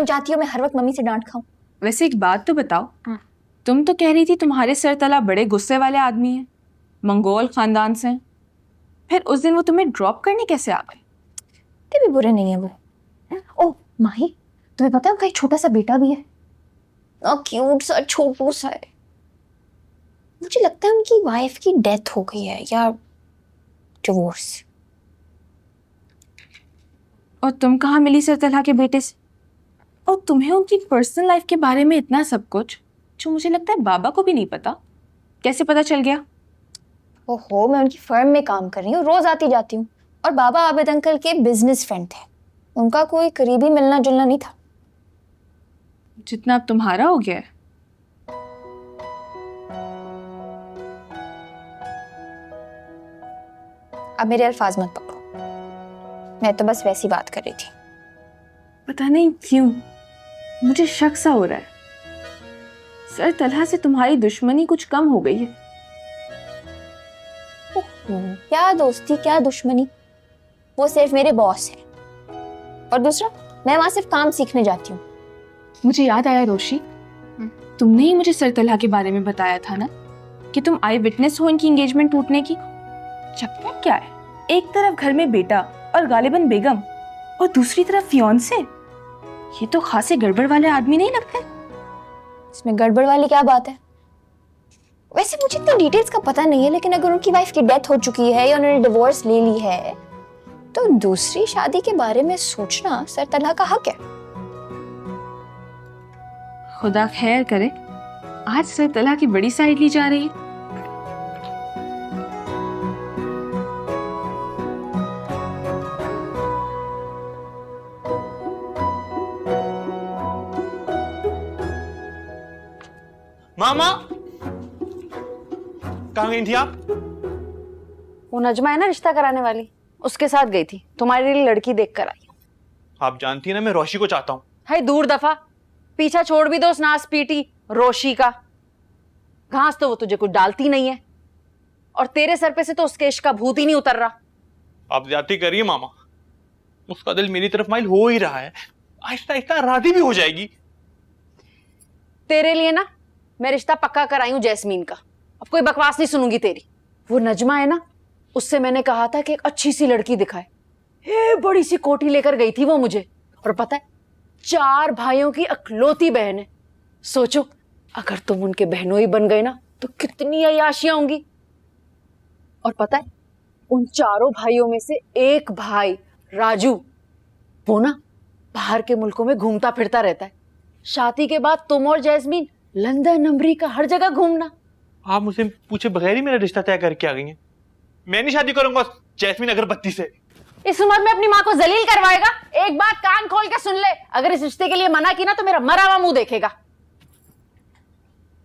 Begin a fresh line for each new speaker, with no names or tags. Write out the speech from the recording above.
तुम चाहती हो मैं हर वक्त मम्मी से डांट खाऊं?
वैसे एक बात तो बताओ, तुम तो कह रही थी तुम्हारे सरतला बड़े गुस्से वाले आदमी हैं, मंगोल खानदान से हैं। फिर उस दिन वो तुम्हें ड्रॉप करने कैसे आ गए?
इतने भी बुरे नहीं है वो। ओ माही, तुम्हें पता है उनका एक छोटा सा बेटा भी है, क्यूट सा छोटू सा है। मुझे लगता है उनकी वाइफ की डेथ हो गई है या डिवोर्स।
और तुम कहाँ मिली सरतला के बेटे से? और तुम्हें उनकी पर्सनल लाइफ के बारे में इतना सब कुछ जो मुझे लगता है बाबा को भी नहीं पता, कैसे पता चल गया?
ओहो, मैं उनकी फर्म में काम कर रही हूँ, रोज आती जाती हूँ। और बाबा आबिद अंकल के बिजनेस फ्रेंड थे, उनका कोई करीबी मिलना जुलना नहीं था।
जितना अब तुम्हारा हो गया है।
अब मेरे अल्फाज मत पकड़ो, मैं तो बस वैसी बात कर रही थी।
पता नहीं क्यों मुझे शक सा हो रहा है, सरतला से तुम्हारी दुश्मनी कुछ कम हो गई है।
क्या दोस्ती क्या दुश्मनी, वो सिर्फ मेरे बॉस हैं। और दूसरा, मैं वहां सिर्फ काम सीखने जाती हूँ।
मुझे याद आया रोशी, तुमने ही मुझे सरतला के बारे में बताया था ना कि तुम आई विटनेस हो इनकी एंगेजमेंट टूटने की। चक्कर क्या है, एक तरफ घर में बेटा और गालिबन बेगम और दूसरी तरफ फियांसे। ये तो खासे गड़बड़ वाले आदमी नहीं लगते?
इसमें गड़बड़ वाली क्या बात है? वैसे मुझे इतनी डिटेल्स का पता नहीं है, लेकिन अगर उनकी वाइफ की डेथ हो चुकी है या उन्होंने डिवोर्स ले ली है तो दूसरी शादी के बारे में सोचना सरतला का हक है।
खुदा खैर करे, आज सरतला की बड़ी साइड ली जा रही है।
मामा, कहाँ गई थी आप?
वो नजमा है ना रिश्ता कराने वाली, उसके साथ गई थी। तुम्हारे लिए लड़की देख कर आई।
आप जानती है ना मैं रोशी को चाहता हूँ।
है दूर दफा, पीछा छोड़ भी दो उस नास पीटी रोशी का। घास तो वो तुझे कुछ डालती नहीं है, और तेरे सर पे से तो उसके इश्क का भूत ही नहीं उतर रहा।
आप ज्यादती करिए मामा, उसका दिल मेरी तरफ माइल हो ही रहा है, आहिस्ता आहिस्ता राजी भी हो जाएगी।
तेरे लिए ना मैं रिश्ता पक्का कराई हूं जैस्मीन का, अब कोई बकवास नहीं सुनूंगी तेरी। वो नजमा है ना, उससे मैंने कहा था कि एक अच्छी सी लड़की दिखाए। बड़ी सी कोठी लेकर गई थी वो मुझे, और पता है 4 भाइयों की अकलौती बहन है। सोचो अगर तुम उनके बहनों ही बन गए ना तो कितनी अय्याशियां होंगी। और पता है उन 4 भाइयों में से एक भाई राजू, वो ना बाहर के मुल्कों में घूमता फिरता रहता है। शादी के बाद तुम और जैस्मीन लंदन अमेरिका हर जगह घूमना।
आप मुझसे पूछे बगैर ही मेरा रिश्ता तय करके आ गई हैं। मैं नहीं शादी करूंगा जैस्मीन अगरबत्ती से।
इस उम्र में अपनी माँ को जलील करवाएगा? एक बात कान खोल के सुन ले, अगर इस रिश्ते के लिए मना की ना तो मेरा मरा हुआ मुंह देखेगा।